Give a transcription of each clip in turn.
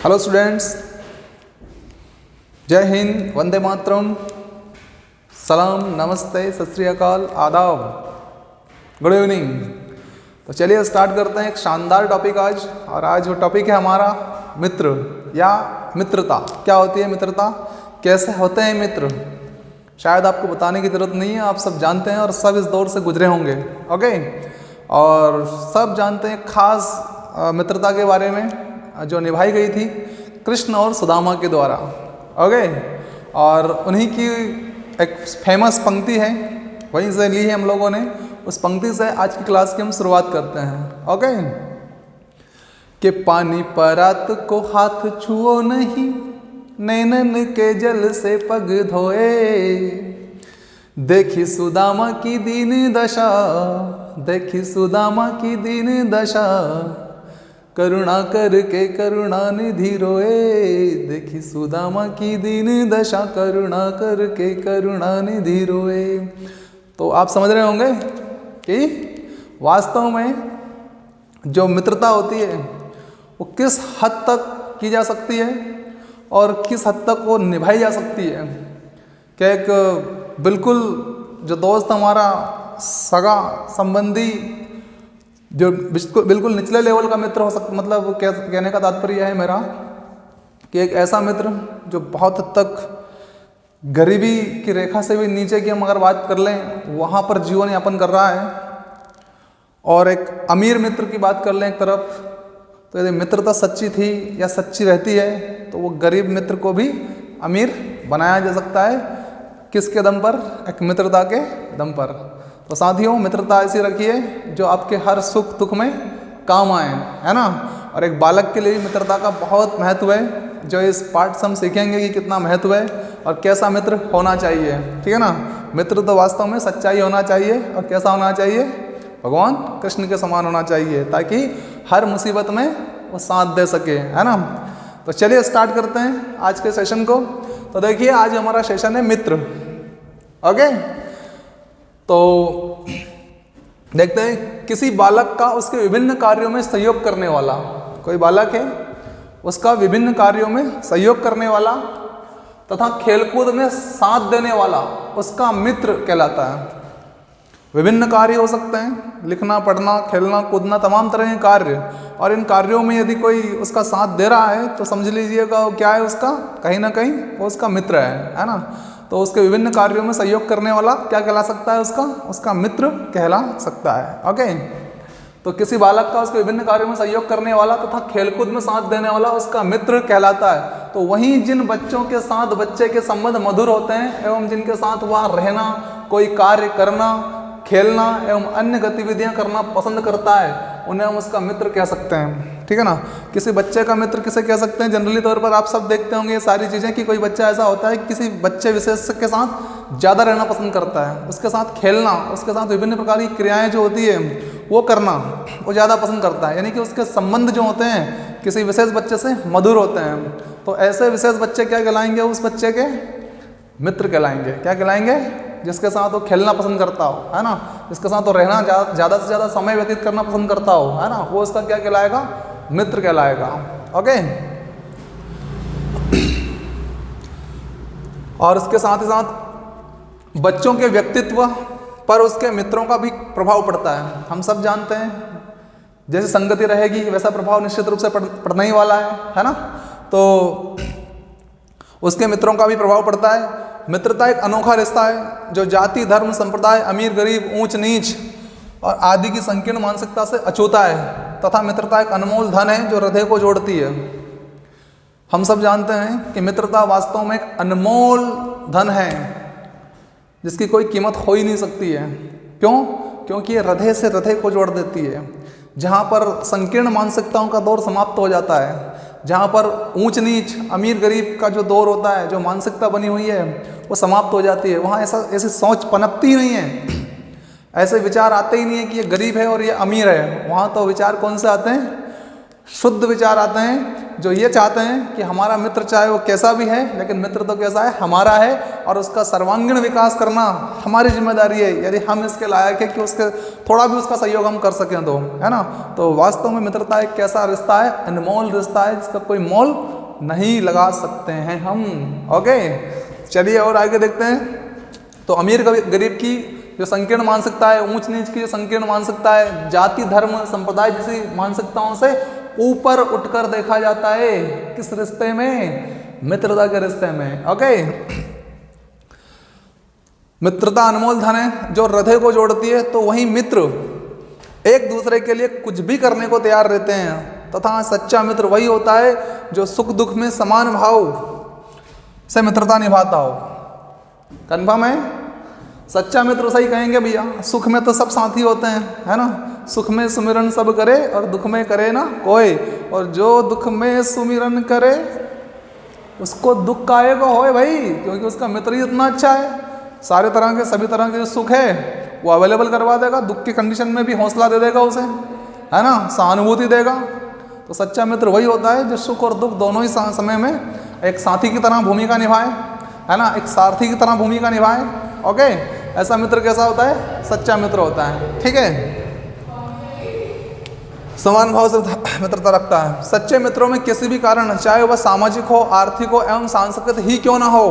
Hello students, जय हिंद, वंदे मातरम, सलाम, नमस्ते, सत श्री अकाल, आदाब, गुड इवनिंग। तो चलिए स्टार्ट करते हैं एक शानदार टॉपिक आज। और आज वो टॉपिक है हमारा मित्र या मित्रता। क्या होती है मित्रता, कैसे होते हैं मित्र, शायद आपको बताने की ज़रूरत नहीं है, आप सब जानते हैं और सब इस दौर से गुजरे होंगे। ओके, और सब जानते हैं खास मित्रता के बारे में जो निभाई गई थी कृष्ण और सुदामा के द्वारा। ओके, और उन्हीं की एक फेमस पंक्ति है, वहीं से ली है हम लोगों ने। उस पंक्ति से आज की क्लास की हम शुरुआत करते हैं। ओके, कि पानी परात को हाथ छुओ नहीं, नैनन के जल से पग धोए, देखी सुदामा की दीन दशा, देखी सुदामा की दीन दशा, करुणा करके करुणा निधि रोए, देखी सुदामा की दीन दशा, करुणा करके करुणा निधि रोए। तो आप समझ रहे होंगे कि वास्तव में जो मित्रता होती है वो किस हद तक की जा सकती है और किस हद तक वो निभाई जा सकती है। क्या एक बिल्कुल जो दोस्त हमारा सगा संबंधी जो बिल्कुल निचले लेवल का मित्र हो सकता, मतलब कहने का तात्पर्य है मेरा कि एक ऐसा मित्र जो बहुत हद तक गरीबी की रेखा से भी नीचे की हम अगर बात कर लें वहाँ पर जीवन यापन कर रहा है, और एक अमीर मित्र की बात कर लें एक तरफ, तो यदि मित्रता सच्ची थी या सच्ची रहती है तो वो गरीब मित्र को भी अमीर बनाया जा सकता है। किसके दम पर? एक मित्रता के दम पर। तो साथियों, मित्रता ऐसी रखिए जो आपके हर सुख दुख में काम आए, है ना। और एक बालक के लिए मित्रता का बहुत महत्व है, जो इस पाठ से हम सीखेंगे कि कितना महत्व है और कैसा मित्र होना चाहिए। ठीक है ना। मित्र तो वास्तव में सच्चाई होना चाहिए, और कैसा होना चाहिए? भगवान कृष्ण के समान होना चाहिए, ताकि हर मुसीबत में वो साथ दे सके, है ना। तो चलिए स्टार्ट करते हैं आज के सेशन को। तो देखिए, आज हमारा सेशन है मित्र। ओके, तो देखते हैं किसी बालक का उसके विभिन्न कार्यों में सहयोग करने वाला। कोई बालक है, उसका विभिन्न कार्यों में सहयोग करने वाला तथा खेलकूद में साथ देने वाला उसका मित्र कहलाता है। विभिन्न कार्य हो सकते हैं, लिखना, पढ़ना, खेलना, कूदना, तमाम तरह के कार्य, और इन कार्यों में यदि कोई उसका साथ दे रहा है तो समझ लीजिएगा वो क्या है, उसका कहीं ना कहीं वो उसका मित्र है ना। तो उसके विभिन्न कार्यों में सहयोग करने वाला क्या कहला सकता है? उसका मित्र कहला सकता है। ओके, तो किसी बालक का उसके विभिन्न कार्यों में सहयोग करने वाला तथा खेलकूद में साथ देने वाला उसका मित्र कहलाता है। तो वहीं जिन बच्चों के साथ बच्चे के संबंध मधुर होते हैं एवं जिनके साथ वह रहना, कोई कार्य करना, खेलना एवं अन्य गतिविधियां करना पसंद करता है, उन्हें हम उसका मित्र कह सकते हैं। ठीक है ना। किसी बच्चे का मित्र किसे कह सकते हैं? जनरली तौर पर आप सब देखते होंगे ये सारी चीज़ें कि कोई बच्चा ऐसा होता है किसी बच्चे विशेष के साथ ज़्यादा रहना पसंद करता है, उसके साथ खेलना, उसके साथ विभिन्न प्रकार की क्रियाएं जो होती है वो करना वो ज़्यादा पसंद करता है, यानी कि उसके संबंध जो होते हैं किसी विशेष बच्चे से मधुर होते हैं। तो ऐसे विशेष बच्चे क्या कहलाएंगे? उस बच्चे के मित्र कहलाएंगे। क्या कहलाएंगे? जिसके साथ वो खेलना पसंद करता हो, है ना, जिसके साथ वो रहना, ज़्यादा से ज़्यादा समय व्यतीत करना पसंद करता हो, है ना, वो उसका क्या कहलाएगा? मित्र कहलाएगा। ओके, और उसके साथ ही साथ बच्चों के व्यक्तित्व पर उसके मित्रों का भी प्रभाव पड़ता है। हम सब जानते हैं जैसे संगति रहेगी वैसा प्रभाव निश्चित रूप से पड़ने ही वाला है ना। तो उसके मित्रों का भी प्रभाव पड़ता है। मित्रता एक अनोखा रिश्ता है जो जाति, धर्म, संप्रदाय, अमीर गरीब, ऊंच नीच और आदि की संकीर्ण मानसिकता से अछूता है, तथा मित्रता एक अनमोल धन है जो हृदय को जोड़ती है। हम सब जानते हैं कि मित्रता वास्तव में एक अनमोल धन है जिसकी कोई कीमत हो ही नहीं सकती है। क्यों? क्योंकि ये हृदय से हृदय को जोड़ देती है। जहाँ पर संकीर्ण मानसिकताओं का दौर समाप्त हो जाता है, जहाँ पर ऊंच नीच, अमीर गरीब का जो दौर होता है, जो मानसिकता बनी हुई है वो समाप्त हो जाती है। वहाँ ऐसी सोच पनपती ही नहीं है, ऐसे विचार आते ही नहीं है कि ये गरीब है और ये अमीर है। वहाँ तो विचार कौन से आते हैं? शुद्ध विचार आते हैं जो ये चाहते हैं कि हमारा मित्र चाहे वो कैसा भी है, लेकिन मित्र तो कैसा है, हमारा है, और उसका सर्वांगीण विकास करना हमारी जिम्मेदारी है, यदि हम इसके लायक है कि उसके थोड़ा भी उसका सहयोग हम कर सकें तो, है ना। तो वास्तव में मित्रता एक कैसा रिश्ता है, अनमोल रिश्ता है, जिसका कोई मोल नहीं लगा सकते हैं हम। ओके, चलिए और आगे देखते हैं। तो अमीर गरीब की जो संकीर्ण मानसिकता है, ऊंच नीच की जो संकीर्ण मानसिकता है, जाति धर्म संप्रदाय जैसी मानसिकताओं से ऊपर उठकर देखा जाता है। किस रिश्ते में? मित्रता के रिश्ते में। ओके, मित्रता अनमोल धन है जो हृदय को जोड़ती है। तो वही मित्र एक दूसरे के लिए कुछ भी करने को तैयार रहते हैं, तथा सच्चा मित्र वही होता है जो सुख दुख में समान भाव से मित्रता निभाता हो। कन्फर्म है? सच्चा मित्र सही कहेंगे भैया, सुख में तो सब साथी होते हैं, है ना। सुख में सुमिरन सब करे और दुख में करे ना कोई, और जो दुख में सुमिरन करे उसको दुख काहे को होए भाई, क्योंकि उसका मित्र ही इतना अच्छा है। सारे तरह के सभी तरह के जो सुख है वो अवेलेबल करवा देगा, दुख की कंडीशन में भी हौसला दे देगा उसे, है ना, सहानुभूति देगा। तो सच्चा मित्र वही होता है जो सुख और दुख दोनों ही समय में एक साथी की तरह भूमिका निभाए, है ना, एक सारथी की तरह भूमिका निभाए। ओके, ऐसा मित्र कैसा होता है? सच्चा मित्र होता है। ठीक है, समान भाव से मित्रता रखता है। सच्चे मित्रों में किसी भी कारण, चाहे वह सामाजिक हो, आर्थिक हो एवं सांस्कृतिक ही क्यों ना हो,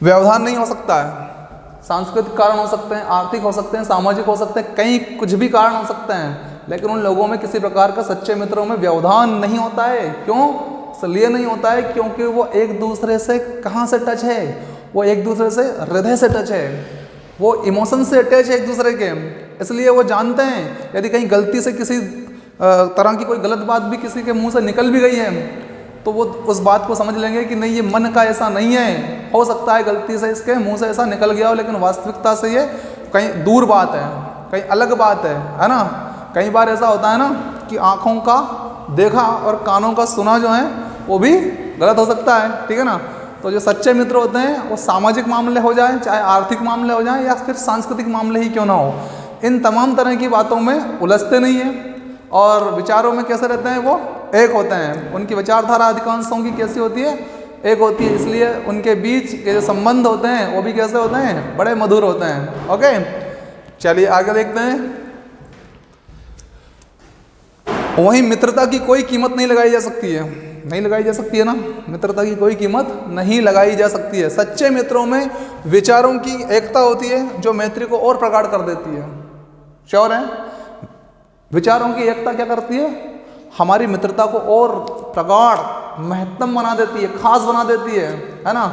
व्यवधान नहीं हो सकता है। सांस्कृतिक कारण हो सकते हैं, आर्थिक हो सकते हैं, सामाजिक हो सकते हैं, कई कुछ भी कारण हो सकते हैं, लेकिन उन लोगों में किसी प्रकार का सच्चे मित्रों में व्यवधान नहीं होता है। क्यों? इसलिए नहीं होता है क्योंकि वो एक दूसरे से कहाँ से टच है, वो एक दूसरे से हृदय से टच है, वो इमोशन से अटैच है एक दूसरे के। इसलिए वो जानते हैं यदि कहीं गलती से किसी तरह की कोई गलत बात भी किसी के मुंह से निकल भी गई है, तो वो उस बात को समझ लेंगे कि नहीं, ये मन का ऐसा नहीं है, हो सकता है गलती से इसके मुंह से ऐसा निकल गया हो, लेकिन वास्तविकता से ये कहीं दूर बात है, कहीं अलग बात है ना। कई बार ऐसा होता है ना कि आँखों का देखा और कानों का सुना जो है वो भी गलत हो सकता है, ठीक है ना। तो जो सच्चे मित्र होते हैं वो सामाजिक मामले हो जाए, चाहे आर्थिक मामले हो जाए, या फिर सांस्कृतिक मामले ही क्यों ना हो, इन तमाम तरह की बातों में उलझते नहीं हैं, और विचारों में कैसे रहते हैं, वो एक होते हैं। उनकी विचारधारा अधिकांशों की कैसी होती है? एक होती है। इसलिए उनके बीच के जो संबंध होते हैं वो भी कैसे होते हैं? बड़े मधुर होते हैं। ओके, चलिए आगे देखते हैं। वहीं मित्रता की कोई कीमत नहीं लगाई जा सकती है, नहीं लगाई जा सकती है ना, मित्रता की कोई कीमत नहीं लगाई जा सकती है। सच्चे मित्रों में विचारों की एकता होती है जो मैत्री को और प्रगाढ़ कर देती है। श्योर है? विचारों की एकता क्या करती है? हमारी मित्रता को और प्रगाढ़, महत्तम बना देती है, खास बना देती है ना,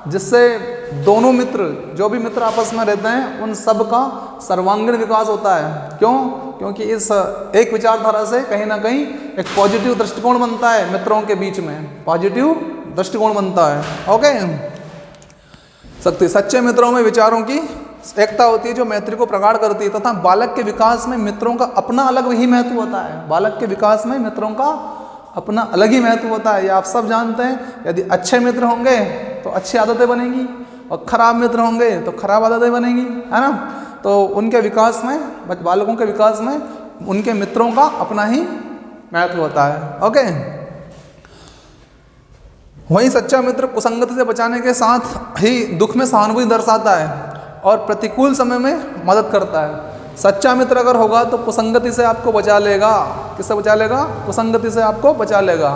जिससे दोनों मित्र, जो भी मित्र आपस में रहते हैं, उन सब का सर्वांगीण विकास होता है। क्यों? क्योंकि इस एक विचारधारा से कहीं ना कहीं एक पॉजिटिव दृष्टिकोण बनता है मित्रों के बीच में, पॉजिटिव दृष्टिकोण बनता है। ओके, सच्चे मित्रों में विचारों की एकता होती है जो मैत्री को प्रगाढ़ करती है, तथा बालक के विकास में मित्रों का अपना अलग ही महत्व होता है। बालक के विकास में मित्रों का अपना अलग ही महत्व होता है, ये आप सब जानते हैं। यदि अच्छे मित्र होंगे तो अच्छी आदतें बनेंगी, और खराब मित्र होंगे तो खराब आदतें बनेंगी, है ना। तो उनके विकास में, बालकों के विकास में उनके मित्रों का अपना ही महत्व होता है। ओके, वहीं सच्चा मित्र कुसंगति से बचाने के साथ ही दुख में सहानुभूति दर्शाता है और प्रतिकूल समय में मदद करता है। सच्चा मित्र अगर होगा तो कुसंगति से आपको बचा लेगा। किससे बचा लेगा? कुसंगति से आपको बचा लेगा,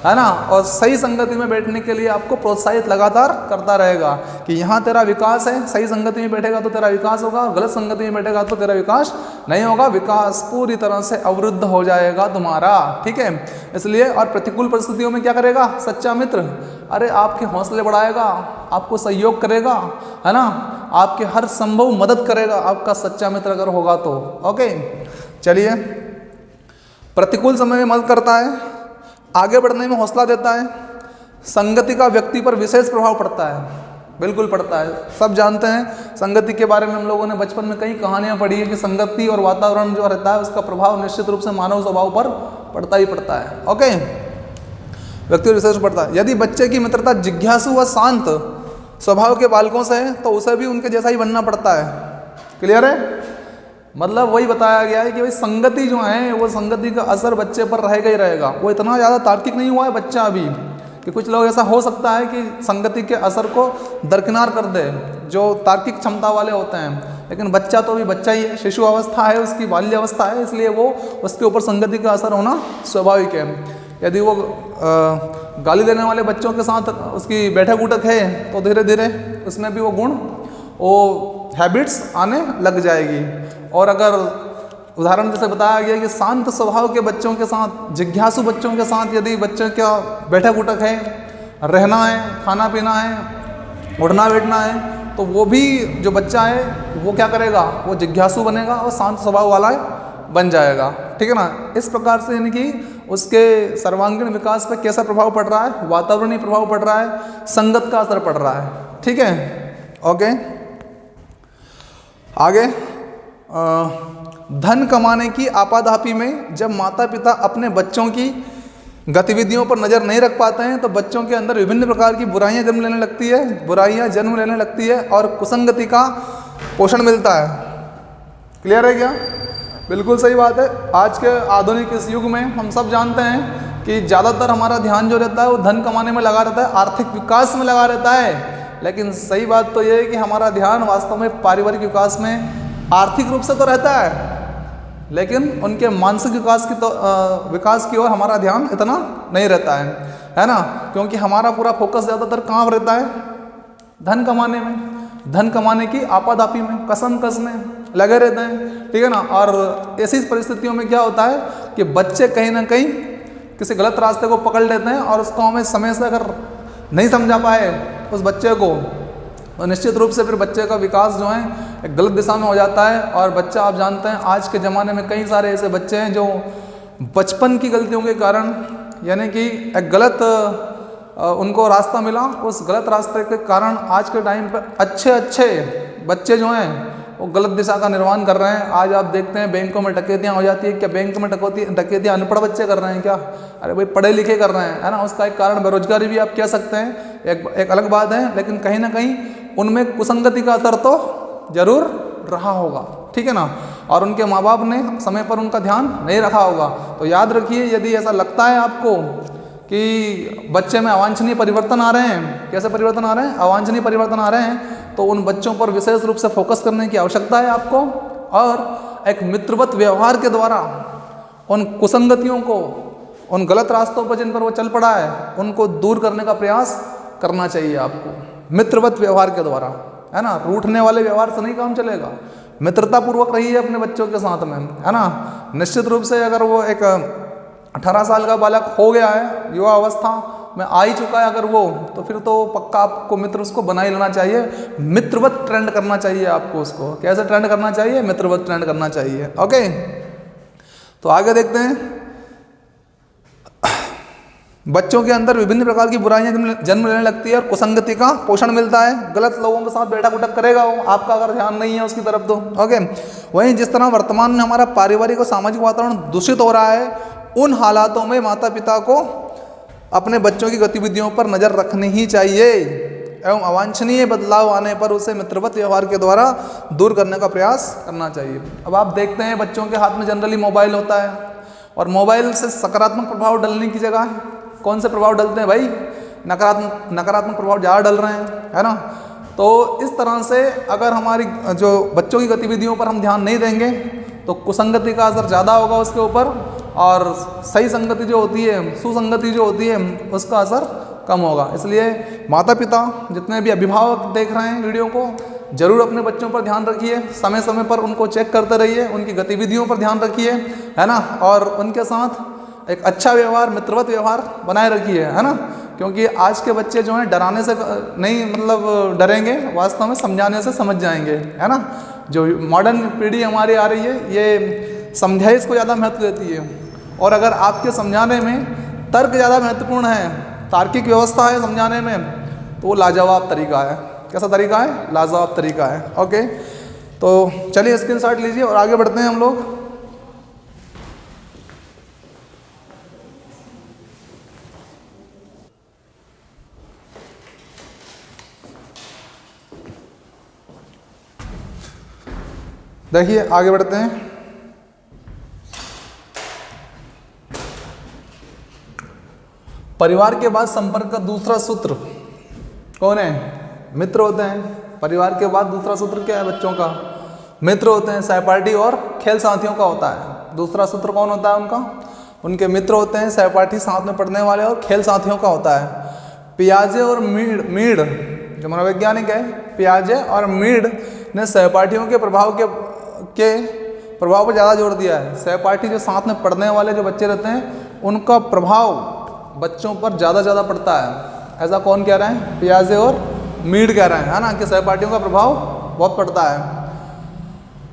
है ना। और सही संगति में बैठने के लिए आपको प्रोत्साहित लगातार करता रहेगा कि यहाँ तेरा विकास है, सही संगति में बैठेगा तो तेरा विकास होगा, और गलत संगति में बैठेगा तो तेरा विकास नहीं होगा, विकास पूरी तरह से अवरुद्ध हो जाएगा तुम्हारा, ठीक है। इसलिए, और प्रतिकूल परिस्थितियों में क्या करेगा सच्चा मित्र? अरे आपके हौसले बढ़ाएगा, आपको सहयोग करेगा, है ना, आपके हर संभव मदद करेगा आपका सच्चा मित्र अगर होगा तो। ओके, चलिए, प्रतिकूल समय में मदद करता है, आगे बढ़ने में हौसला देता है। संगति का व्यक्ति पर विशेष प्रभाव पड़ता है, बिल्कुल पड़ता है। सब जानते हैं संगति के बारे में, हम लोगों ने बचपन में कई कहानियां पढ़ी है कि संगति और वातावरण जो रहता है उसका प्रभाव निश्चित रूप से मानव स्वभाव पर पड़ता ही पड़ता है। ओके, व्यक्ति पर विशेष पड़ता है। यदि बच्चे की मित्रता जिज्ञासु व शांत स्वभाव के बालकों से है तो उसे भी उनके जैसा ही बनना पड़ता है। क्लियर है? मतलब वही बताया गया है कि भाई संगति जो है वो संगति का असर बच्चे पर रहेगा ही रहेगा। वो इतना ज़्यादा तार्किक नहीं हुआ है बच्चा अभी कि कुछ लोग ऐसा हो सकता है कि संगति के असर को दरकिनार कर दे, जो तार्किक क्षमता वाले होते हैं। लेकिन बच्चा तो अभी बच्चा ही है, शिशु अवस्था है, उसकी बाल्य अवस्था है, इसलिए वो उसके ऊपर संगति का असर होना स्वाभाविक है। यदि वो गाली देने वाले बच्चों के साथ उसकी बैठक उठक है तो धीरे धीरे उसमें भी वो गुण, वो हैबिट्स आने लग जाएगी। और अगर उदाहरण जैसे बताया गया कि शांत स्वभाव के बच्चों के साथ, जिज्ञासु बच्चों के साथ यदि बच्चों का बैठक उठक है, रहना है, खाना पीना है, उठना बैठना है, तो वो भी जो बच्चा है वो क्या करेगा, वो जिज्ञासु बनेगा और शांत स्वभाव वाला बन जाएगा। ठीक है ना। इस प्रकार से यानी कि उसके सर्वांगीण विकास पर कैसा प्रभाव पड़ रहा है, वातावरणीय प्रभाव पड़ रहा है, संगत का असर पड़ रहा है। ठीक है, ओके। आगे धन कमाने की आपाधापी में जब माता पिता अपने बच्चों की गतिविधियों पर नज़र नहीं रख पाते हैं तो बच्चों के अंदर विभिन्न प्रकार की बुराइयां जन्म लेने लगती है और कुसंगति का पोषण मिलता है। क्लियर है क्या? बिल्कुल सही बात है। आज के आधुनिक इस युग में हम सब जानते हैं कि ज़्यादातर हमारा ध्यान जो रहता है वो धन कमाने में लगा रहता है, आर्थिक विकास में लगा रहता है। लेकिन सही बात तो ये है कि हमारा ध्यान वास्तव में पारिवारिक विकास में आर्थिक रूप से तो रहता है, लेकिन उनके मानसिक विकास की ओर हमारा ध्यान इतना नहीं रहता है ना। क्योंकि हमारा पूरा फोकस ज़्यादातर कहाँ रहता है, धन कमाने में, धन कमाने की आपाधापी में, कसम में लगे रहते हैं। ठीक है ना। और ऐसी परिस्थितियों में क्या होता है कि बच्चे कहीं ना कहीं किसी गलत रास्ते को पकड़ लेते हैं और उसको हमें समय से अगर नहीं समझा पाए उस बच्चे को, तो निश्चित रूप से फिर बच्चे का विकास जो है एक गलत दिशा में हो जाता है। और बच्चा, आप जानते हैं आज के ज़माने में कई सारे ऐसे बच्चे हैं जो बचपन की गलतियों के कारण, यानी कि एक गलत उनको रास्ता मिला, उस गलत रास्ते के कारण आज के टाइम पर अच्छे बच्चे जो हैं वो गलत दिशा का निर्माण कर रहे हैं। आज आप देखते हैं बैंकों में डकैतियाँ हो जाती है। क्या बैंक में डकैतियाँ अनपढ़ बच्चे कर रहे हैं क्या? अरे भाई पढ़े लिखे कर रहे हैं, है ना। उसका एक कारण बेरोजगारी भी आप कह सकते हैं, एक अलग बात है। लेकिन कहीं ना कहीं उनमें कुसंगति का असर तो जरूर रहा होगा। ठीक है ना। और उनके माँ बाप ने समय पर उनका ध्यान नहीं रखा होगा। तो याद रखिए, यदि ऐसा लगता है आपको कि बच्चे में अवांछनीय परिवर्तन आ रहे हैं, कैसे परिवर्तन आ रहे हैं, अवांछनीय परिवर्तन आ रहे हैं, तो उन बच्चों पर विशेष रूप से फोकस करने की आवश्यकता है आपको। और एक मित्रवत व्यवहार के द्वारा उन कुसंगतियों को, उन गलत रास्तों पर जिन पर वो चल पड़ा है, उनको दूर करने का प्रयास करना चाहिए आपको, मित्रवत व्यवहार के द्वारा, है ना। रूठने वाले व्यवहार से नहीं काम चलेगा। मित्रता पूर्वक रहिए अपने बच्चों के साथ में, है ना। निश्चित रूप से अगर वो एक 18 साल का बालक हो गया है, युवा अवस्था में आ ही चुका है अगर वो, तो फिर तो पक्का आपको मित्र उसको बना ही लेना चाहिए। मित्रवत ट्रेंड करना चाहिए आपको उसको। कैसे ट्रेंड करना चाहिए? मित्रवत ट्रेंड करना चाहिए। ओके, तो आगे देखते हैं। बच्चों के अंदर विभिन्न प्रकार की बुराइयां जन्म लेने लगती है और कुसंगति का पोषण मिलता है। गलत लोगों के साथ बैठक उठक करेगा वो, आपका अगर ध्यान नहीं है उसकी तरफ तो। ओके, वहीं जिस तरह वर्तमान में हमारा पारिवारिक और सामाजिक वातावरण दूषित हो रहा है, उन हालातों में माता पिता को अपने बच्चों की गतिविधियों पर नज़र रखनी ही चाहिए एवं अवांछनीय बदलाव आने पर उसे मित्रवत व्यवहार के द्वारा दूर करने का प्रयास करना चाहिए। अब आप देखते हैं बच्चों के हाथ में जनरली मोबाइल होता है, और मोबाइल से सकारात्मक प्रभाव डलने की जगह कौन से प्रभाव डलते हैं भाई? नकारात्मक प्रभाव ज़्यादा डल रहे हैं, है ना। तो इस तरह से अगर हमारी जो बच्चों की गतिविधियों पर हम ध्यान नहीं देंगे तो कुसंगति का असर ज़्यादा होगा उसके ऊपर, और सही संगति जो होती है, सुसंगति जो होती है, उसका असर कम होगा। इसलिए माता पिता जितने भी अभिभावक देख रहे हैं वीडियो को, जरूर अपने बच्चों पर ध्यान रखिए, समय समय पर उनको चेक करते रहिए, उनकी गतिविधियों पर ध्यान रखिए, है ना। और उनके साथ एक अच्छा व्यवहार, मित्रवत व्यवहार बनाए रखिए, है ना। क्योंकि आज के बच्चे जो हैं डराने से नहीं मतलब डरेंगे, वास्तव में समझाने से समझ जाएंगे, है ना। जो मॉडर्न पीढ़ी हमारी आ रही है ये समझाइश को ज़्यादा महत्व देती है, और अगर आपके समझाने में तर्क ज़्यादा महत्वपूर्ण है, तार्किक व्यवस्था है समझाने में, तो वो लाजवाब तरीका है। कैसा तरीका है? लाजवाब तरीका है। ओके, तो चलिए स्क्रीनशॉट लीजिए और आगे बढ़ते हैं हम लोग। देखिए आगे बढ़ते हैं। परिवार के बाद संपर्क का दूसरा सूत्र कौन है? मित्र होते हैं। परिवार के बाद दूसरा सूत्र क्या है बच्चों का? मित्र होते हैं। सहपाठी और खेल साथियों का होता है। दूसरा सूत्र कौन होता है उनका? उनके मित्र होते हैं, सहपाठी, साथ में पढ़ने वाले और खेल साथियों का होता है। पियाजे और मीड जो मनोवैज्ञानिक है, पियाजे और मीड ने सहपाठियों के प्रभाव पर ज़्यादा जोर दिया है। सहपाठी जो साथ में पढ़ने वाले जो बच्चे रहते हैं उनका प्रभाव बच्चों पर ज़्यादा पड़ता है। ऐसा कौन कह रहा है? पियाजे और मीड कह रहे हैं, है ना, कि सहपाठियों का प्रभाव बहुत पड़ता है।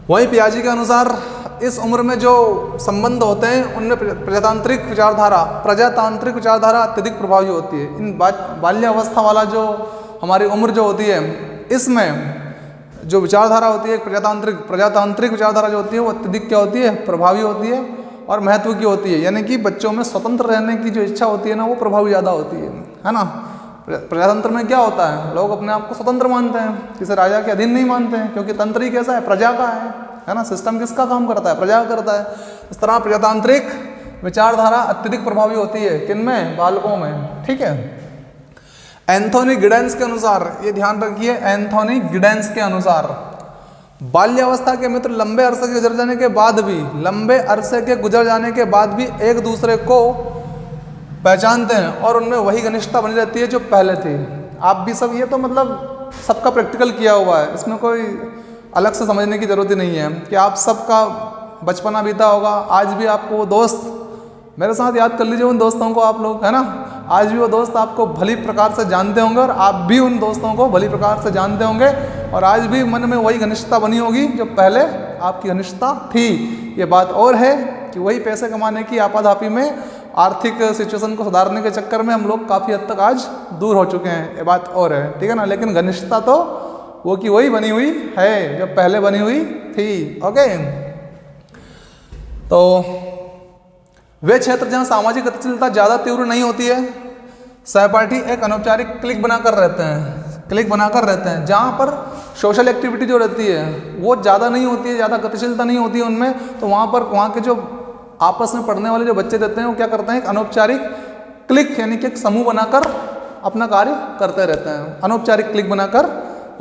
वहीं पियाजे के अनुसार इस उम्र में जो संबंध होते हैं उनमें प्रजातांत्रिक विचारधारा अत्यधिक प्रभावी होती है। इन बाल्यावस्था वाला जो हमारी उम्र जो होती है, इसमें जो विचारधारा होती है प्रजातांत्रिक विचारधारा जो होती है वो अत्यधिक क्या होती है? प्रभावी होती है और महत्व की होती है। यानी कि बच्चों में स्वतंत्र रहने की जो इच्छा होती है ना, वो प्रभावी ज़्यादा होती है ना। प्रजातंत्र में क्या होता है? लोग अपने आप को स्वतंत्र मानते हैं, किसी राजा के अधीन नहीं मानते हैं, क्योंकि तंत्र ही कैसा है? प्रजा का है ना। सिस्टम किसका काम करता है? प्रजा का करता है। इस तरह प्रजातांत्रिक विचारधारा अत्यधिक प्रभावी होती है किनमें? बालकों में। ठीक है। एंथोनी गिडेंस के अनुसार, ये ध्यान रखिए, एंथोनी गिडेंस के अनुसार बाल्यावस्था के मित्र लंबे अरसे के गुजर जाने के बाद भी एक दूसरे को पहचानते हैं और उनमें वही घनिष्ठता बनी रहती है जो पहले थी। आप भी सब, ये तो मतलब सबका प्रैक्टिकल किया हुआ है, इसमें कोई अलग से समझने की ज़रूरत ही नहीं है कि आप सबका बचपना बीता होगा। आज भी आपको वो दोस्त, मेरे साथ याद कर लीजिए उन दोस्तों को आप लोग, है ना। आज भी वो दोस्त आपको भली प्रकार से जानते होंगे और आप भी उन दोस्तों को भली प्रकार से जानते होंगे और आज भी मन में वही घनिष्ठता बनी होगी जो पहले आपकी घनिष्ठता थी। ये बात और है कि वही पैसे कमाने की आपाधापी में, आर्थिक सिचुएशन को सुधारने के चक्कर में हम लोग काफ़ी हद तक आज दूर हो चुके हैं। ये बात और है, ठीक है ना। लेकिन घनिष्ठता तो वो की वही बनी हुई है जो पहले बनी हुई थी। ओके, तो वे क्षेत्र जहाँ सामाजिक गतिशीलता ज़्यादा तीव्र नहीं होती है, सहपाठी एक अनौपचारिक क्लिक बनाकर रहते हैं। जहाँ पर सोशल एक्टिविटी जो रहती है वो ज़्यादा नहीं होती है, ज़्यादा गतिशीलता नहीं होती है उनमें, तो वहाँ के जो आपस में पढ़ने वाले जो बच्चे रहते हैं वो क्या करते हैं? एक अनौपचारिक क्लिक यानी कि एक समूह बनाकर अपना कार्य करते रहते हैं। अनौपचारिक क्लिक बनाकर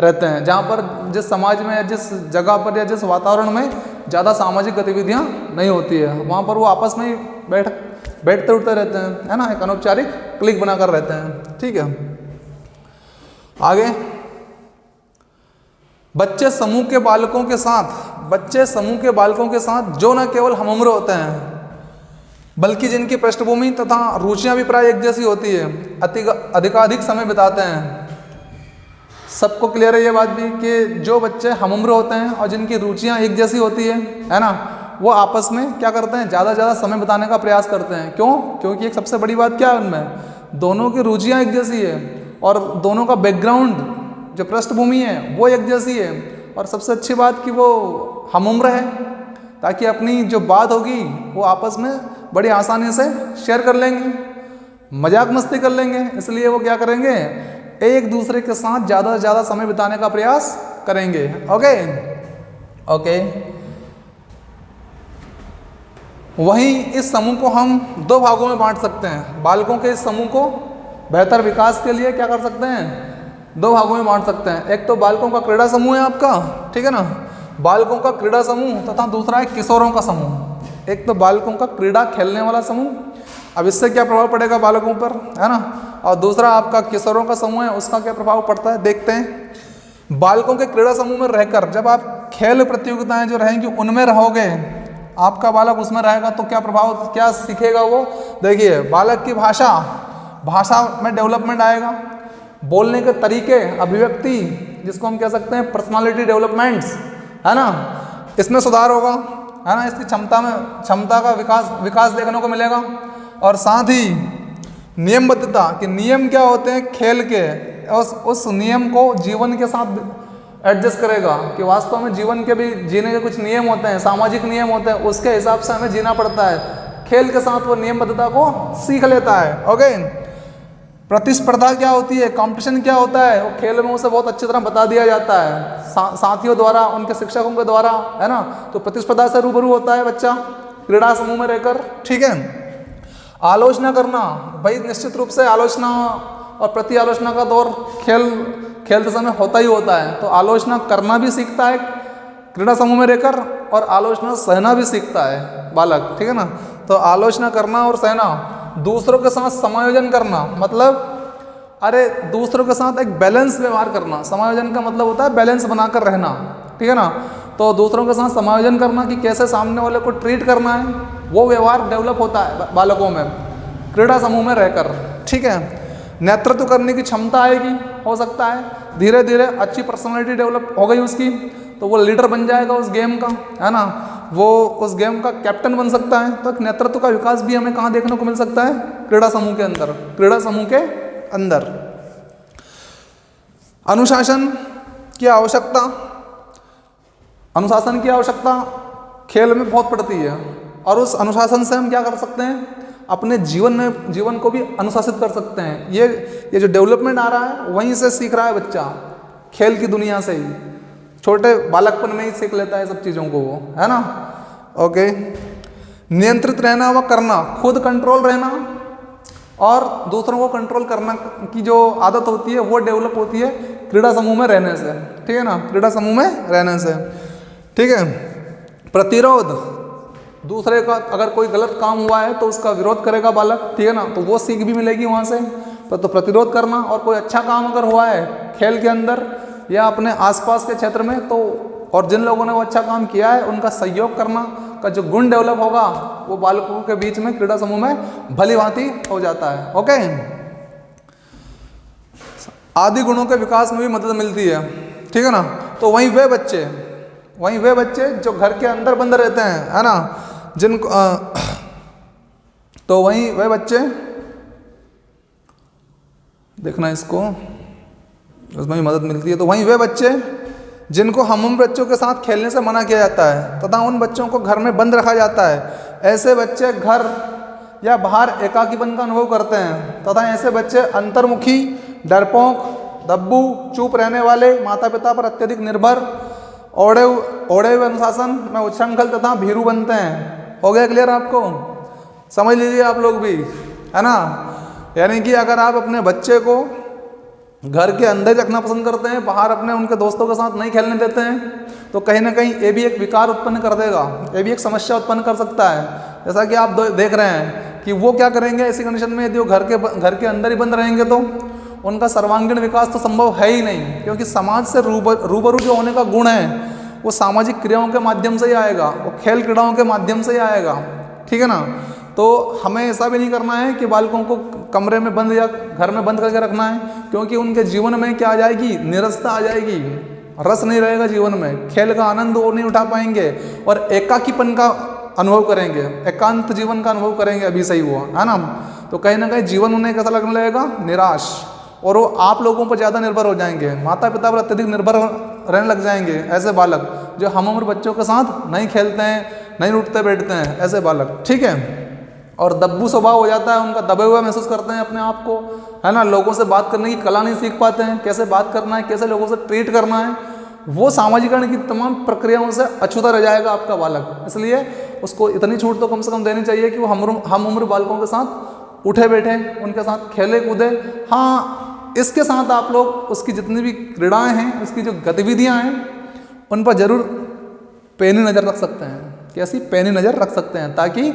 रहते हैं, जहाँ पर जिस समाज में या जिस जगह पर या जिस वातावरण में ज़्यादा सामाजिक गतिविधियाँ नहीं होती है, वहाँ पर वो आपस में ही बैठते उठते रहते हैं, है ना। एक अनौपचारिक क्लिक बनाकर रहते हैं। ठीक है, आगे। बच्चे समूह के बालकों के साथ जो न केवल हमउम्र होते हैं बल्कि जिनकी पृष्ठभूमि तथा रुचियां भी प्राय एक जैसी होती है, अधिकाधिक समय बिताते हैं। सबको क्लियर है ये बात भी कि जो बच्चे हमउम्र होते हैं और जिनकी रुचियां एक जैसी होती है ना, वो आपस में क्या करते हैं? ज़्यादा समय बिताने का प्रयास करते हैं। क्यों? क्योंकि एक सबसे बड़ी बात क्या है उनमें? दोनों की रुचियां एक जैसी है और दोनों का बैकग्राउंड जो पृष्ठभूमि है वो एक जैसी है। और सबसे अच्छी बात कि वो हमउम्र है, ताकि अपनी जो बात होगी वो आपस में बड़ी आसानी से शेयर कर लेंगे, मजाक मस्ती कर लेंगे। इसलिए वो क्या करेंगे? एक दूसरे के साथ ज़्यादा से ज़्यादा समय बिताने का प्रयास करेंगे। ओके। वहीं इस समूह को हम दो भागों में बांट सकते हैं। बालकों के इस समूह को बेहतर विकास के लिए क्या कर सकते हैं? दो भागों में बांट सकते हैं। एक तो बालकों का क्रीड़ा समूह है आपका, ठीक है ना, बालकों का क्रीड़ा समूह, तथा दूसरा है किशोरों का समूह। एक तो बालकों का क्रीड़ा खेलने वाला समूह, अब इससे क्या प्रभाव पड़ेगा बालकों पर, है ना, और दूसरा आपका किशोरों का समूह है, उसका क्या प्रभाव पड़ता है देखते हैं। बालकों के क्रीड़ा समूह में रहकर जब आप खेल प्रतियोगिताएं जो रहेंगी उनमें रहोगे, आपका बालक उसमें रहेगा तो क्या प्रभाव, क्या सीखेगा वो? देखिए, बालक की भाषा में डेवलपमेंट आएगा, बोलने के तरीके, अभिव्यक्ति, जिसको हम कह सकते हैं पर्सनालिटी डेवलपमेंट्स, है ना, इसमें सुधार होगा, है ना। इसकी क्षमता का विकास देखने को मिलेगा। और साथ ही नियमबद्धता, कि नियम क्या होते हैं खेल के, उस नियम को जीवन के साथ एडजस्ट करेगा कि वास्तव में जीवन के भी जीने के कुछ नियम होते हैं, सामाजिक नियम होते हैं, उसके हिसाब से हमें जीना पड़ता है। खेल के साथ वो नियमबद्धता को सीख लेता है। ओके, प्रतिस्पर्धा क्या होती है, कंपटीशन क्या होता है, वो खेल में उसे बहुत अच्छी तरह बता दिया जाता है साथियों द्वारा, उनके शिक्षकों के द्वारा, है ना। तो प्रतिस्पर्धा से रूबरू होता है बच्चा क्रीड़ा समूह में रहकर, ठीक है। आलोचना करना, भाई निश्चित रूप से आलोचना और प्रति आलोचना का दौर खेलते समय होता ही होता है। तो आलोचना करना भी सीखता है क्रीड़ा समूह में रहकर और आलोचना सहना भी सीखता है बालक, ठीक है ना। तो आलोचना करना और सहना, दूसरों के साथ समायोजन करना, मतलब अरे दूसरों के साथ एक बैलेंस व्यवहार करना। समायोजन का मतलब होता है बैलेंस बनाकर रहना, ठीक है ना। तो दूसरों के साथ समायोजन करना कि कैसे सामने वाले को ट्रीट करना है, वो व्यवहार डेवलप होता है बालकों में क्रीड़ा समूह में रहकर, ठीक है। नेतृत्व करने की क्षमता आएगी, हो सकता है धीरे धीरे अच्छी पर्सनालिटी डेवलप हो गई उसकी, तो वो लीडर बन जाएगा उस गेम का, है ना। वो उस गेम का कैप्टन बन सकता है। तो नेतृत्व का विकास भी हमें कहाँ देखने को मिल सकता है, क्रीड़ा समूह के अंदर, क्रीड़ा समूह के अंदर। अनुशासन की आवश्यकता, अनुशासन की आवश्यकता खेल में बहुत पड़ती है, और उस अनुशासन से हम क्या कर सकते हैं, अपने जीवन को भी अनुशासित कर सकते हैं। ये जो डेवलपमेंट आ रहा है वहीं से सीख रहा है बच्चा, खेल की दुनिया से ही, छोटे बालकपन में ही सीख लेता है सब चीज़ों को वो, है ना। ओके, नियंत्रित रहना व करना, खुद कंट्रोल रहना और दूसरों को कंट्रोल करना की जो आदत होती है वो डेवलप होती है क्रीड़ा समूह में रहने से, ठीक है ना, क्रीड़ा समूह में रहने से, ठीक है। प्रतिरोध, दूसरे का अगर कोई गलत काम हुआ है तो उसका विरोध करेगा बालक, ठीक है ना, तो वो सीख भी मिलेगी वहाँ से। तो प्रतिरोध करना, और कोई अच्छा काम अगर हुआ है खेल के अंदर या अपने आसपास के क्षेत्र में, तो और जिन लोगों ने वो अच्छा काम किया है उनका सहयोग करना का जो गुण डेवलप होगा वो बालकों के बीच में क्रीड़ा समूह में भली भांति हो जाता है। ओके, आदि गुणों के विकास में भी मदद मिलती है, ठीक है ना। तो वहीं वे बच्चे जो घर के अंदर बंद रहते हैं, है ना, जिनको तो वहीं वे बच्चे, देखना इसको, उसमें भी मदद मिलती है। तो वहीं वे बच्चे जिनको हम बच्चों के साथ खेलने से मना किया जाता है तथा उन बच्चों को घर में बंद रखा जाता है, ऐसे बच्चे घर या बाहर एकाकीपन का अनुभव करते हैं तथा ऐसे बच्चे अंतर्मुखी, डरपोक, दब्बू, चुप रहने वाले, माता पिता पर अत्यधिक निर्भर, ओढ़े हुए अनुशासन में उच्छृंखल तथा भीरू बनते हैं। हो गया क्लियर आपको? समझ लीजिए आप लोग भी, है ना। यानी कि अगर आप अपने बच्चे को घर के अंदर रखना पसंद करते हैं, बाहर अपने उनके दोस्तों के साथ नहीं खेलने देते हैं, तो कहीं ना कहीं ये भी एक विकार उत्पन्न कर देगा, ये भी एक समस्या उत्पन्न कर सकता है। जैसा कि आप देख रहे हैं कि वो क्या करेंगे ऐसी कंडीशन में, यदि वो घर के अंदर ही बंद रहेंगे तो उनका सर्वांगीण विकास तो संभव है ही नहीं, क्योंकि समाज से रूबरू जो होने का गुण है वो सामाजिक क्रियाओं के माध्यम से ही आएगा, वो खेल क्रीड़ाओं के माध्यम से ही आएगा, ठीक है ना। तो हमें ऐसा भी नहीं करना है कि बालकों को कमरे में बंद या घर में बंद करके रखना है, क्योंकि उनके जीवन में क्या आ जाएगी, निरसता आ जाएगी, रस नहीं रहेगा जीवन में, खेल का आनंद वो नहीं उठा पाएंगे और एकाकीपन का अनुभव करेंगे, एकांत जीवन का अनुभव करेंगे अभी से ही वो, है ना। तो कहीं ना कहीं जीवन उन्हें कैसा लगने लगेगा, निराश, और वो आप लोगों पर ज़्यादा निर्भर हो जाएंगे, माता पिता पर अत्यधिक निर्भर रहने लग जाएंगे ऐसे बालक जो हम उम्र बच्चों के साथ नहीं खेलते हैं, नहीं उठते बैठते हैं, ऐसे बालक, ठीक है। और दब्बू स्वभाव हो जाता है उनका, दबे हुए महसूस करते हैं अपने आप को, है ना, लोगों से बात करने की कला नहीं सीख पाते हैं, कैसे बात करना है, कैसे लोगों से ट्रीट करना है, वो सामाजिकरण की तमाम प्रक्रियाओं से अछूता रह जाएगा आपका बालक। इसलिए उसको इतनी छूट तो कम से कम देनी चाहिए कि वो हम उम्र बालकों के साथ उठे बैठे, उनके साथ खेले कूदे। हाँ, इसके साथ आप लोग उसकी जितनी भी क्रीड़ाएँ हैं, उसकी जो गतिविधियाँ हैं, उन पर जरूर पैनी नज़र रख सकते हैं। कैसी? पैनी नज़र रख सकते हैं, ताकि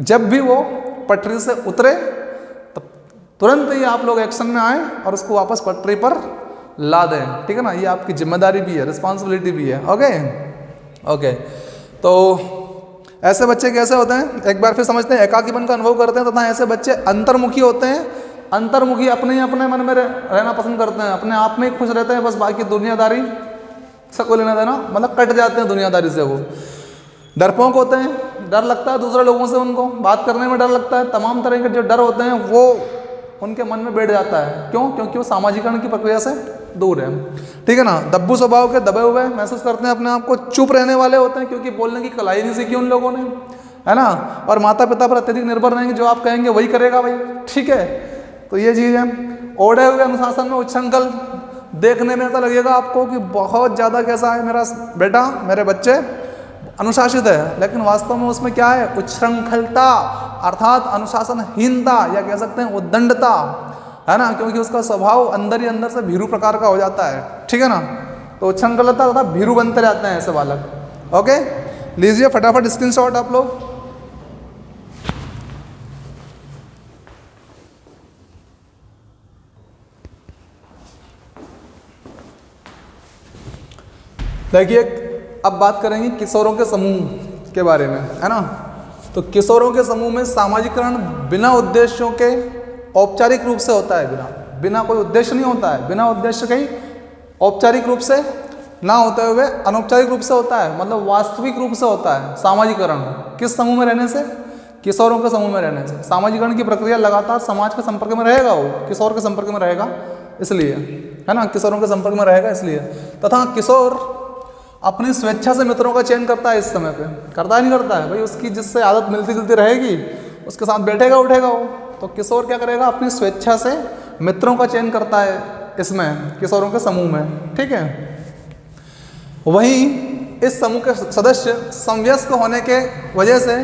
जब भी वो पटरी से उतरे तो तुरंत ही आप लोग एक्शन में आए और उसको वापस पटरी पर ला दें, ठीक है ना। ये आपकी जिम्मेदारी भी है, रिस्पॉन्सिबिलिटी भी है। ओके, तो ऐसे बच्चे कैसे होते हैं, एक बार फिर समझते हैं। एकाकीपन का अनुभव करते हैं तथा ऐसे बच्चे अंतर्मुखी होते हैं। अंतर्मुखी अपने मन में रहना पसंद करते हैं, अपने आप में ही खुश रहते हैं, बस बाकी दुनियादारी से कोई लेना देना, मतलब कट जाते हैं दुनियादारी से। वो डरपोक होते हैं, डर लगता है दूसरे लोगों से, उनको बात करने में डर लगता है, तमाम तरह के जो डर होते हैं वो उनके मन में बैठ जाता है। क्यों? क्योंकि वो सामाजिकरण की प्रक्रिया से दूर है, ठीक है ना। दब्बू स्वभाव के, दबे हुए महसूस करते हैं अपने आप को, चुप रहने वाले होते हैं क्योंकि बोलने की कला ही नहीं सीखी उन लोगों ने, है ना। और माता पिता पर अत्यधिक निर्भर रहेंगे, जो आप कहेंगे वही करेगा भाई, ठीक है। तो ये चीज़ है। ओढ़े हुए अनुशासन में उच्छृंखल, देखने में ऐसा लगेगा आपको कि बहुत ज़्यादा कैसा है मेरा बेटा, मेरे बच्चे अनुशासित है, लेकिन वास्तव में उसमें क्या है, उच्छृंखलता अर्थात अनुशासनहीनता या कह सकते हैं उद्दंडता, है ना, क्योंकि उसका स्वभाव अंदर ही अंदर से भीरू प्रकार का हो जाता है, ठीक है ना। तो उच्छृंखलता तथा भीरू बनते रहते हैं ऐसे बालक। ओके, लीजिए फटाफट स्क्रीनशॉट आप लोग। देखिए अब बात करेंगे किशोरों के समूह के बारे में, है ना। तो किशोरों के समूह में सामाजिकरण बिना उद्देश्यों के औपचारिक रूप से होता है, बिना कोई उद्देश्य नहीं होता है, बिना उद्देश्य के ही औपचारिक रूप से ना होते हुए अनौपचारिक रूप से होता है, मतलब वास्तविक रूप से होता है सामाजिकरण। किस समूह में रहने से, किशोरों के समूह में रहने से। सामाजिकरण की प्रक्रिया लगातार समाज के संपर्क में रहेगा, वो किशोर के संपर्क में रहेगा इसलिए, है ना, किशोरों के संपर्क में रहेगा इसलिए। तथा किशोर अपनी स्वेच्छा से मित्रों का चयन करता है, इस समय पे करता है नहीं करता है भाई, उसकी जिससे आदत मिलती जुलती रहेगी उसके साथ बैठेगा उठेगा वो। तो किशोर क्या करेगा, अपनी स्वेच्छा से मित्रों का चयन करता है इसमें, किशोरों के समूह में, ठीक है। वहीं इस समूह के सदस्य समवयस्क होने के वजह से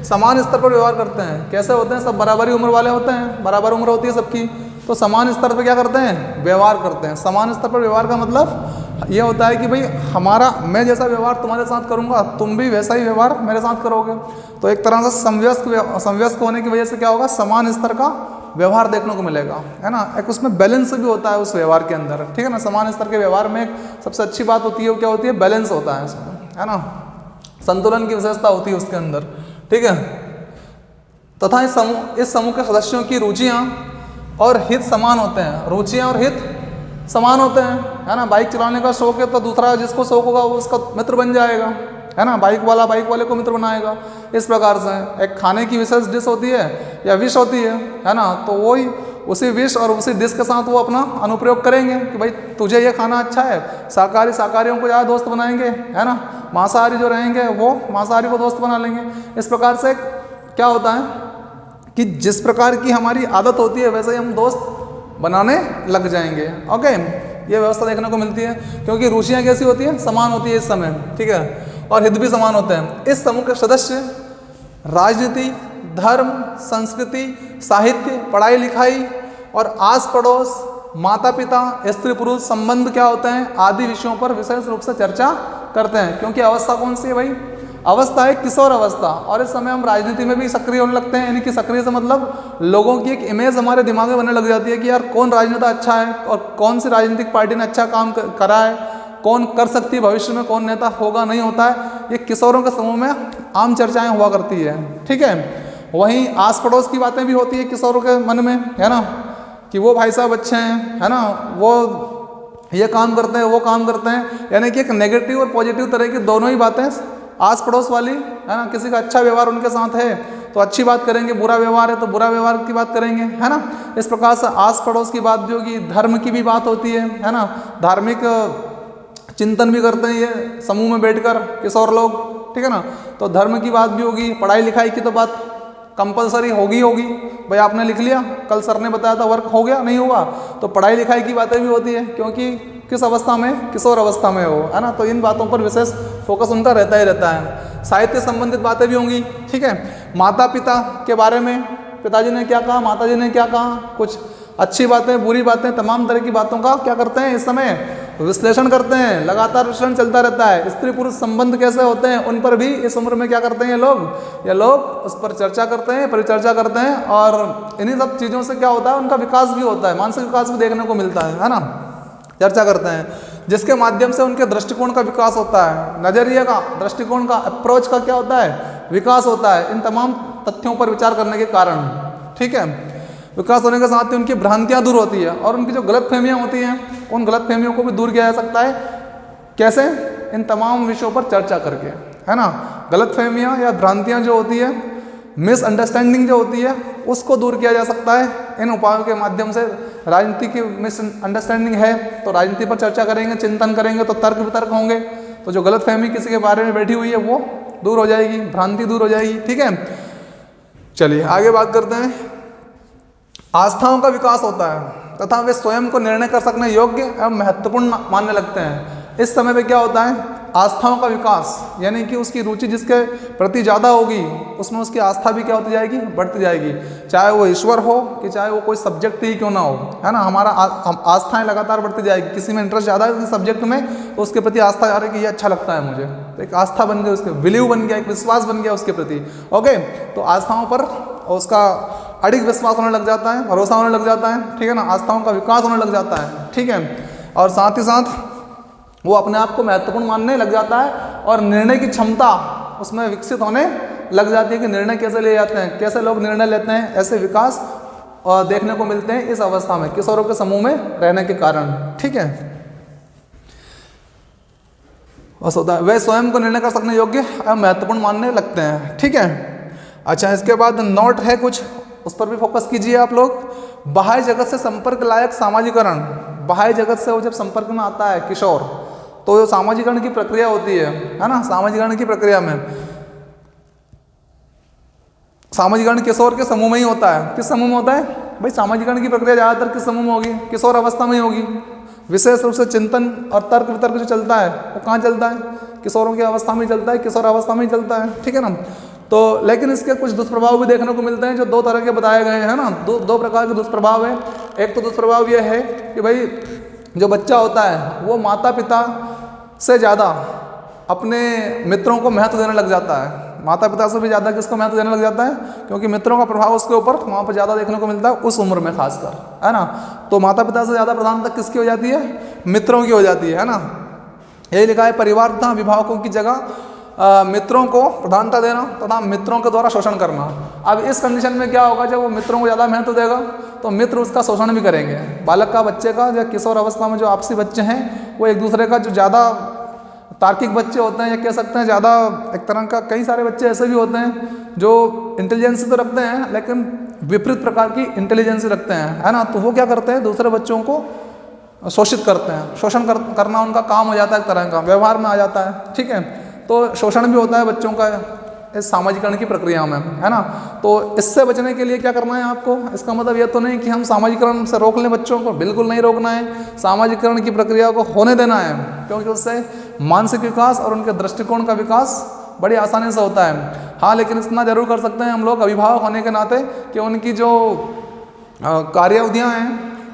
समान स्तर पर व्यवहार करते हैं। कैसे होते हैं, सब बराबरी उम्र वाले होते हैं, बराबर उम्र होती है सबकी, तो समान स्तर पर क्या करते हैं, व्यवहार करते हैं। समान स्तर पर व्यवहार का मतलब ये होता है कि भाई हमारा, मैं जैसा व्यवहार तुम्हारे साथ करूंगा तुम भी वैसा ही व्यवहार मेरे साथ करोगे। तो एक तरह से समवयस्क होने की वजह से क्या होगा, समान स्तर का व्यवहार देखने को मिलेगा, है ना। एक उसमें बैलेंस भी होता है उस व्यवहार के अंदर, ठीक है ना। समान स्तर के व्यवहार में एक सबसे अच्छी बात होती है, वो क्या होती है, बैलेंस होता है उसमें, है ना, संतुलन की विशेषता होती है उसके अंदर, ठीक है। तथा इस समूह के सदस्यों की रुचियाँ और हित समान होते हैं, रुचियाँ और हित समान होते हैं, है ना। बाइक चलाने का शौक है तो दूसरा जिसको शौक होगा वो उसका मित्र बन जाएगा, है ना। बाइक वाला बाइक वाले को मित्र बनाएगा। इस प्रकार से एक खाने की विशेष डिश होती है या विश होती है ना, तो वही उसी विश और उसी डिश के साथ वो अपना अनुप्रयोग करेंगे कि भाई तुझे ये खाना अच्छा है। शाकाहारियों को ज़्यादा दोस्त बनाएंगे, है ना। मांसाहारी जो रहेंगे वो मांसाहारी को दोस्त बना लेंगे। इस प्रकार से क्या होता है कि जिस प्रकार की हमारी आदत होती है वैसे ही हम दोस्त बनाने लग जाएंगे। ओके, ये व्यवस्था देखने को मिलती है क्योंकि रुचियाँ कैसी होती है, समान होती है इस समय, ठीक है, और हित भी समान होते हैं। इस समूह के सदस्य राजनीति, धर्म, संस्कृति, साहित्य, पढ़ाई लिखाई और आस पड़ोस, माता पिता, स्त्री पुरुष संबंध क्या होते हैं आदि विषयों पर विशेष रूप से चर्चा करते हैं। क्योंकि अवस्था कौन सी है भाई, अवस्था है किशोर अवस्था, और इस समय हम राजनीति में भी सक्रिय होने लगते हैं। यानी कि सक्रिय से मतलब लोगों की एक इमेज हमारे दिमाग में बनने लग जाती है कि यार कौन राजनेता अच्छा है और कौन सी राजनीतिक पार्टी ने अच्छा काम करा है, कौन कर सकती है भविष्य में, कौन नेता होगा नहीं होता है। ये किशोरों के समूह में आम चर्चाएं हुआ करती है, ठीक है। वहीं आस पड़ोस की बातें भी होती है किशोरों के मन में, है ना, कि वो भाई साहब अच्छे हैं, है ना, वो ये काम करते हैं, वो काम करते हैं। यानी कि एक नेगेटिव और पॉजिटिव तरह की दोनों ही बातें आस पड़ोस वाली, है ना। किसी का अच्छा व्यवहार उनके साथ है तो अच्छी बात करेंगे, बुरा व्यवहार है तो बुरा व्यवहार की बात करेंगे, है ना। इस प्रकार से आस पड़ोस की बात भी होगी। धर्म की भी बात होती है ना, धार्मिक चिंतन भी करते हैं ये समूह में बैठकर किशोर लोग, ठीक है ना। तो धर्म की बात भी होगी। पढ़ाई लिखाई की तो बात कंपलसरी होगी भाई, आपने लिख लिया, कल सर ने बताया था, वर्क हो गया नहीं हुआ, तो पढ़ाई लिखाई की बातें भी होती है क्योंकि किस अवस्था में, किशोर अवस्था में हो, है ना। तो इन बातों पर विशेष फोकस उनका रहता ही रहता है। साहित्य संबंधित बातें भी होंगी, ठीक है। माता पिता के बारे में, पिताजी ने क्या कहा, माताजी ने क्या कहा, कुछ अच्छी बातें, बुरी बातें, तमाम तरह की बातों का क्या करते हैं इस समय विश्लेषण करते हैं। लगातार विश्लेषण चलता रहता है। स्त्री पुरुष संबंध कैसे होते हैं उन पर भी इस उम्र में क्या करते हैं ये लोग उस पर चर्चा करते हैं, परिचर्चा करते हैं। और इन्हीं सब चीज़ों से क्या होता है, उनका विकास भी होता है, मानसिक विकास भी देखने को मिलता है ना। चर्चा करते हैं जिसके माध्यम से उनके दृष्टिकोण का विकास होता है, नजरिए का, दृष्टिकोण का, अप्रोच का क्या होता है, विकास होता है। इन तमाम तथ्यों पर विचार करने के कारण, ठीक है। विकास होने के साथ ही उनकी भ्रांतियां दूर होती है और उनकी जो गलतफहमियां होती हैं उन गलतफहमियों को भी दूर किया जा सकता है। कैसे, इन तमाम विषयों पर चर्चा करके, है ना। गलतफहमियां या भ्रांतियां जो होती है, मिसअंडरस्टैंडिंग जो होती है, उसको दूर किया जा सकता है इन उपायों के माध्यम से। राजनीति की मिसअंडरस्टैंडिंग है तो राजनीति पर चर्चा करेंगे, चिंतन करेंगे तो तर्क वितर्क होंगे, तो जो गलतफहमी किसी के बारे में बैठी हुई है वो दूर हो जाएगी, भ्रांति दूर हो जाएगी, ठीक है। चलिए आगे बात करते हैं। आस्थाओं का विकास होता है। तथा वे स्वयं को निर्णय कर सकने योग्य एवं महत्वपूर्ण मानने लगते हैं। इस समय पे क्या होता है, आस्थाओं का विकास, यानी कि उसकी रुचि जिसके प्रति ज़्यादा होगी उसमें उसकी आस्था भी क्या होती जाएगी, बढ़ती जाएगी। चाहे वो ईश्वर हो कि चाहे वो कोई सब्जेक्ट ही क्यों ना हो, है ना, हमारा आस्थाएं लगातार बढ़ती जाएगी। किसी में इंटरेस्ट ज़्यादा है सब्जेक्ट में तो उसके प्रति आस्था आ रही कि ये अच्छा लगता है मुझे, तो एक आस्था बन गई, उसके बिलीव बन गया, एक विश्वास बन गया उसके प्रति। ओके, तो आस्थाओं पर उसका अडिग विश्वास होने लग जाता है, भरोसा होने लग जाता है, ठीक है ना, आस्थाओं का विकास होने लग जाता है, ठीक है। और साथ ही साथ वो अपने आप को महत्वपूर्ण मानने लग जाता है और निर्णय की क्षमता उसमें विकसित होने लग जाती है कि निर्णय कैसे लिए जाते हैं, कैसे लोग निर्णय लेते हैं। ऐसे विकास और देखने को मिलते हैं इस अवस्था में, किशोरों के समूह में रहने के कारण, ठीक है। वे स्वयं को निर्णय कर सकने योग्य और महत्वपूर्ण मानने लगते हैं, ठीक है। अच्छा, इसके बाद नोट है कुछ, उस पर भी फोकस कीजिए आप लोग। बाह्य जगत से संपर्क लायक सामाजिकरण, बाह्य जगत से वो जब संपर्क में आता है किशोर, तो जो सामाजिकरण की प्रक्रिया होती है ना, सामाजिकरण की प्रक्रिया में सामाजिकरण किशोर के समूह में ही होता है। किस समूह में होता है भाई, सामाजिकरण की प्रक्रिया ज़्यादातर किस समूह में होगी, किशोर अवस्था में ही होगी। विशेष रूप से चिंतन और तर्क वितर्क जो चलता है वो कहाँ चलता है, किशोरों की अवस्था में ही चलता है, किशोर अवस्था में ही चलता है, ठीक है ना। तो लेकिन इसके कुछ दुष्प्रभाव भी देखने को मिलते हैं जो दो तरह के बताए गए हैं ना, दो प्रकार के दुष्प्रभाव है। एक तो दुष्प्रभाव यह है कि भाई जो बच्चा होता है वो माता पिता से ज़्यादा अपने मित्रों को महत्व देने लग जाता है, माता पिता से भी ज़्यादा किसको महत्व देने लग जाता है, क्योंकि मित्रों का प्रभाव उसके ऊपर वहाँ पर ज़्यादा देखने को मिलता है उस उम्र में खासकर, है ना। तो माता पिता से ज़्यादा प्रधानता किसकी हो जाती है, मित्रों की हो जाती है ना। यही लिखा है, परिवार तथा अभिभावकों की जगह मित्रों को प्रधानता देना तथा मित्रों के द्वारा शोषण करना। अब इस कंडीशन में क्या होगा, जब वो मित्रों को ज़्यादा महत्व देगा तो मित्र उसका शोषण भी करेंगे। बालक का, बच्चे का, या किशोर अवस्था में जो आपसी बच्चे हैं वो एक दूसरे का, जो ज़्यादा तार्किक बच्चे होते हैं या कह सकते हैं ज़्यादा एक तरह का, कई सारे बच्चे ऐसे भी होते हैं जो इंटेलिजेंस तो रखते हैं लेकिन विपरीत प्रकार की इंटेलिजेंस रखते हैं, है ना। तो वो क्या करते हैं, दूसरे बच्चों को शोषित करते हैं, शोषण करना उनका काम हो जाता है, एक तरह का व्यवहार में आ जाता है, ठीक है। तो शोषण भी होता है बच्चों का इस सामाजिकरण की प्रक्रिया में, है ना। तो इससे बचने के लिए क्या करना है आपको, इसका मतलब यह तो नहीं कि हम सामाजिकरण से रोक लें बच्चों को, बिल्कुल नहीं रोकना है, सामाजिकरण की प्रक्रिया को होने देना है, क्योंकि उससे मानसिक विकास और उनके दृष्टिकोण का विकास बड़ी आसानी से होता है। हाँ, लेकिन इतना जरूर कर सकते हैं हम लोग अभिभावक होने के नाते कि उनकी जो कार्यावधियाँ हैं,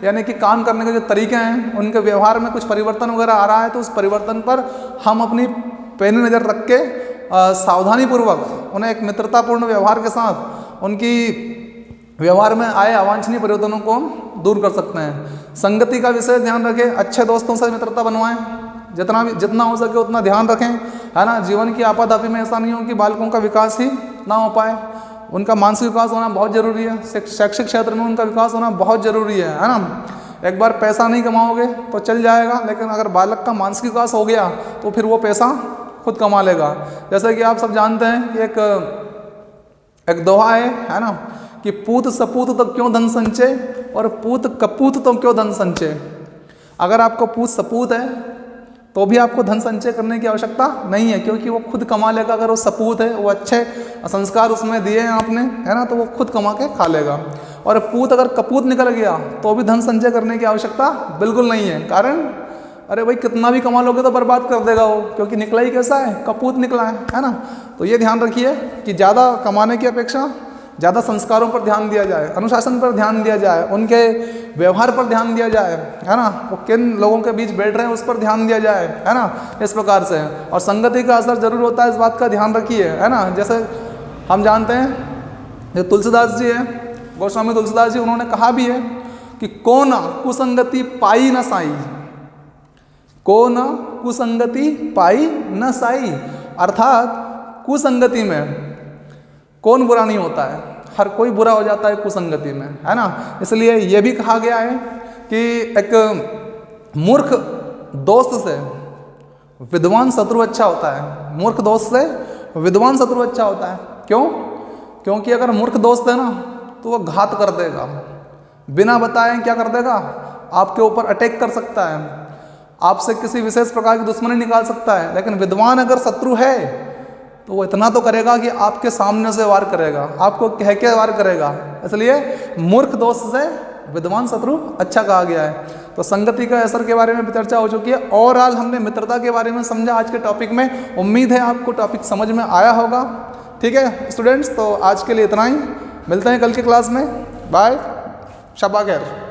यानी कि काम करने के जो तरीके हैं, उनके व्यवहार में कुछ परिवर्तन वगैरह आ रहा है तो उस परिवर्तन पर हम अपनी पैनी नज़र रख के सावधानीपूर्वक उन्हें एक मित्रतापूर्ण व्यवहार के साथ उनकी व्यवहार में आए अवांछनीय परिवर्तनों को हम दूर कर सकते हैं। संगति का विशेष ध्यान रखें, अच्छे दोस्तों से मित्रता बनवाएं, जितना हो सके उतना ध्यान रखें, है ना। जीवन की आपाधापी में ऐसा नहीं हो कि बालकों का विकास ही ना हो पाए, उनका मानसिक विकास होना बहुत ज़रूरी है, शैक्षिक क्षेत्र में उनका विकास होना बहुत ज़रूरी है ना। एक बार पैसा नहीं कमाओगे तो चल जाएगा, लेकिन अगर बालक का मानसिक विकास हो गया तो फिर वो पैसा खुद कमा लेगा। जैसे कि आप सब जानते हैं कि एक दोहा है ना, कि पूत सपूत तो क्यों धन संचय और पूत कपूत तो क्यों धन संचय। अगर आपको पूत सपूत है तो भी आपको धन संचय करने की आवश्यकता नहीं है, क्योंकि वो खुद कमा लेगा। अगर वो सपूत है, वो अच्छे संस्कार उसमें दिए हैं आपने, है ना, तो वो खुद कमा के खा लेगा। और पूत अगर कपूत निकल गया तो भी धन संचय करने की आवश्यकता बिल्कुल नहीं है। कारण, अरे भाई कितना भी कमा लोगे तो बर्बाद कर देगा वो, क्योंकि निकला ही कैसा है, कपूत निकला है ना। तो ये ध्यान रखिए कि ज़्यादा कमाने की अपेक्षा ज़्यादा संस्कारों पर ध्यान दिया जाए, अनुशासन पर ध्यान दिया जाए, उनके व्यवहार पर ध्यान दिया जाए, है ना, वो किन लोगों के बीच बैठ रहे हैं उस पर ध्यान दिया जाए, है ना, इस प्रकार से। और संगति का असर जरूर होता है, इस बात का ध्यान रखिए, है ना। जैसे हम जानते हैं जो तुलसीदास जी हैं, गोस्वामी तुलसीदास जी, उन्होंने कहा भी है कि को न कुसंगति पाई न साई, को न कुसंगति पाई न साई। अर्थात कुसंगति में कौन बुरा नहीं होता है, हर कोई बुरा हो जाता है कुसंगति में, है ना। इसलिए यह भी कहा गया है कि एक मूर्ख दोस्त से विद्वान शत्रु अच्छा होता है, मूर्ख दोस्त से विद्वान शत्रु अच्छा होता है। क्यों? क्योंकि अगर मूर्ख दोस्त है ना तो वह घात कर देगा, बिना बताए क्या कर देगा, आपके ऊपर अटैक कर सकता है, आपसे किसी विशेष प्रकार की दुश्मनी निकाल सकता है। लेकिन विद्वान अगर शत्रु है तो वो इतना तो करेगा कि आपके सामने से वार करेगा, आपको कह के वार करेगा। इसलिए मूर्ख दोस्त से विद्वान शत्रु अच्छा कहा गया है। तो संगति का असर के बारे में चर्चा हो चुकी है। ओवरऑल हमने मित्रता के बारे में समझा आज के टॉपिक में। उम्मीद है आपको टॉपिक समझ में आया होगा। ठीक है स्टूडेंट्स, तो आज के लिए इतना ही। मिलते हैं कल की क्लास में। बाय, शब्बा खैर।